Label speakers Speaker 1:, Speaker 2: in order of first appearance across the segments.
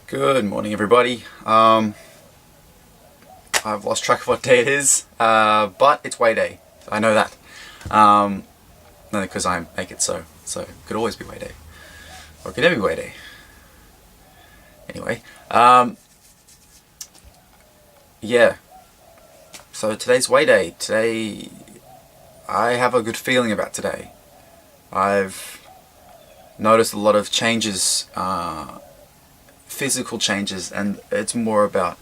Speaker 1: Good morning, everybody. I've lost track of what day it is, but it's weigh day. I know that. No, because I make it so. So it could always be weigh day, or it could never be weigh day. Anyway, yeah. So today's weigh day. Today, I have a good feeling about today. I've noticed a lot of changes, physical changes, and it's more about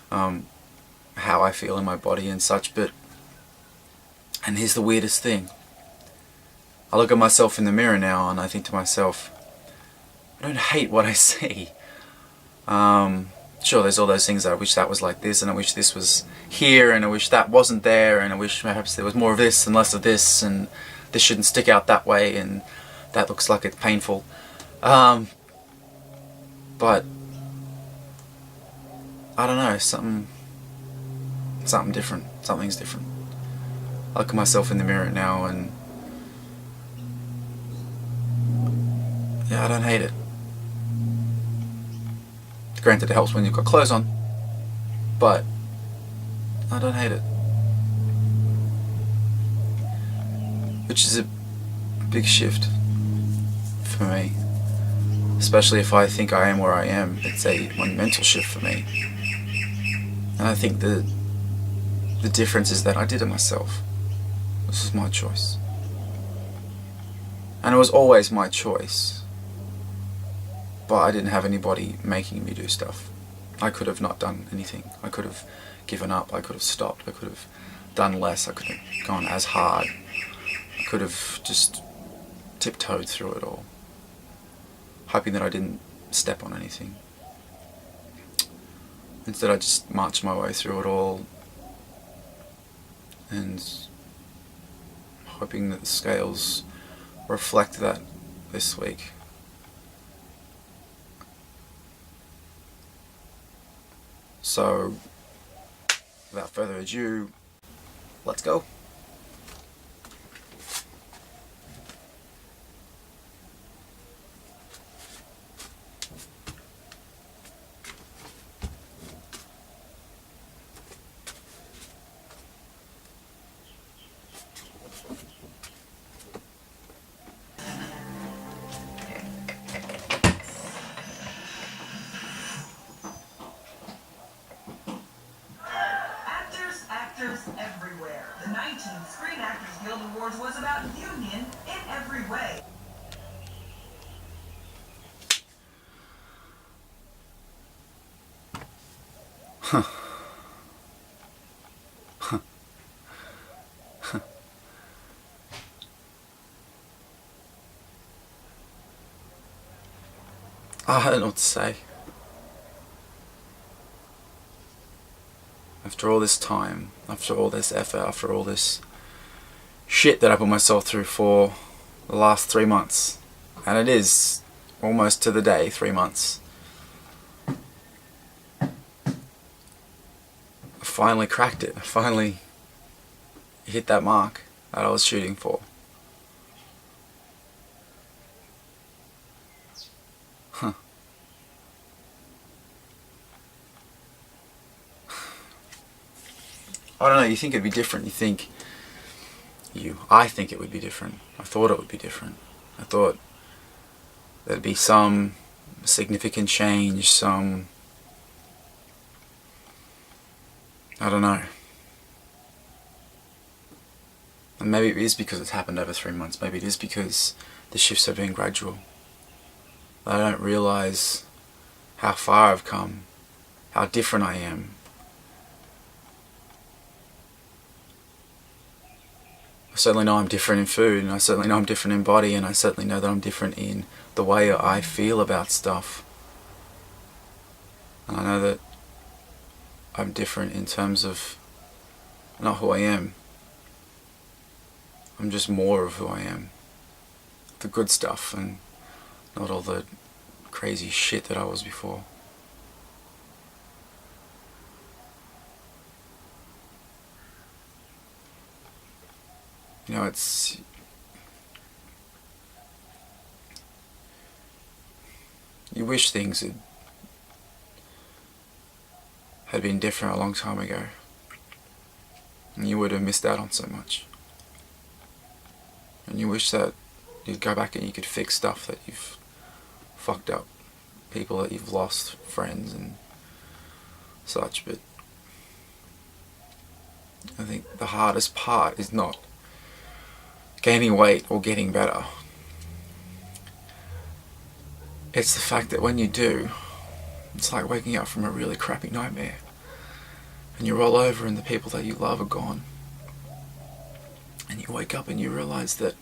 Speaker 1: how I feel in my body and such. And here's the weirdest thing. I look at myself in the mirror now and I think to myself, I don't hate what I see. Sure, there's all those things that I wish that was like this, and I wish this was here, and I wish that wasn't there, and I wish perhaps there was more of this and less of this, and this shouldn't stick out that way, and that looks like it's painful. But I don't know, something different. Something's different. I look at myself in the mirror now and yeah, I don't hate it. Granted, it helps when you've got clothes on, but I don't hate it. Which is a big shift for me. Especially if I think I am where I am, it's a monumental shift for me. And I think the difference is that I did it myself. This is my choice. And it was always my choice. But I didn't have anybody making me do stuff. I could have not done anything. I could have given up. I could have stopped. I could have done less. I could have gone as hard. I could have just tiptoed through it all, hoping that I didn't step on anything. Instead, I just marched my way through it all and hoping that the scales reflect that this week. So, without further ado, let's go.
Speaker 2: Everywhere. The 19th Screen Actors Guild Awards was about union in every way.
Speaker 1: I don't know what to say. After all this time, after all this effort, after all this shit that I put myself through for the last 3 months, and it is almost to the day 3 months, I finally cracked it. I finally hit that mark that I was shooting for. I don't know, you think it'd be different. I think it would be different. I thought it would be different. I thought there'd be some significant change, I don't know. And maybe it is because it's happened over 3 months. Maybe it is because the shifts have been gradual. I don't realise how far I've come, how different I am. I certainly know I'm different in food, and I certainly know I'm different in body, and I certainly know that I'm different in the way I feel about stuff. And I know that I'm different in terms of not who I am. I'm just more of who I am. The good stuff, and not all the crazy shit that I was before. You know, you wish things had had been different a long time ago, and you would have missed out on so much. And you wish that you'd go back and you could fix stuff that you've fucked up, people that you've lost, friends and such, but I think the hardest part is not gaining weight or getting better. It's the fact that when you do, it's like waking up from a really crappy nightmare and you roll over and the people that you love are gone, and you wake up and you realize that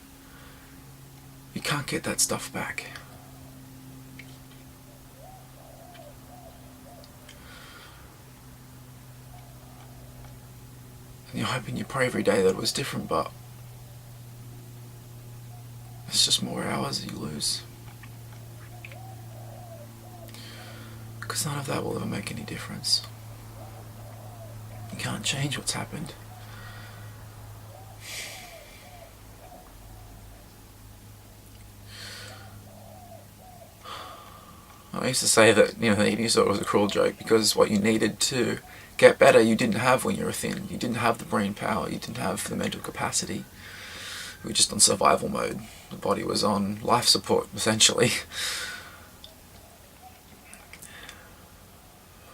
Speaker 1: you can't get that stuff back. And you hope and you pray every day that it was different, but it's just more hours that you lose. Because none of that will ever make any difference. You can't change what's happened. I used to say that, the eating disorder was a cruel joke because what you needed to get better you didn't have when you were thin. You didn't have the brain power, you didn't have the mental capacity. You were just on survival mode. The body was on life support, essentially.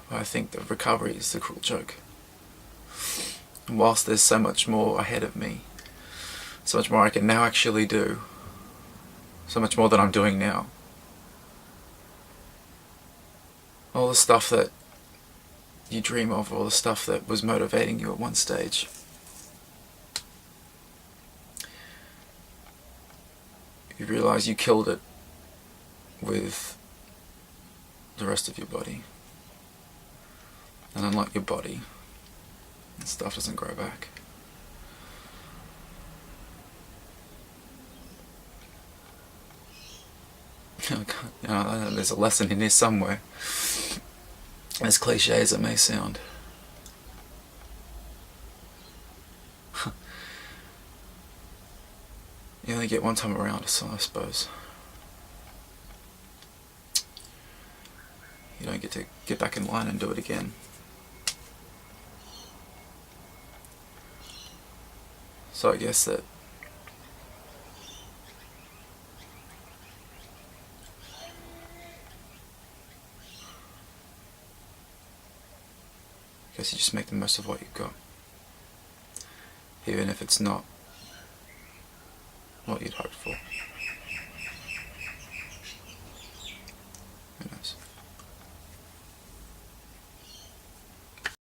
Speaker 1: But I think the recovery is the cruel joke. And whilst there's so much more ahead of me, so much more I can now actually do, so much more than I'm doing now, all the stuff that you dream of, all the stuff that was motivating you at one stage, you realise you killed it with the rest of your body. And unlike your body, stuff doesn't grow back. There's a lesson in this somewhere, as cliche as it may sound. You only get one time around, so I suppose. You don't get to get back in line and do it again. So I guess that you just make the most of what you've got, even if it's not what you'd hoped for.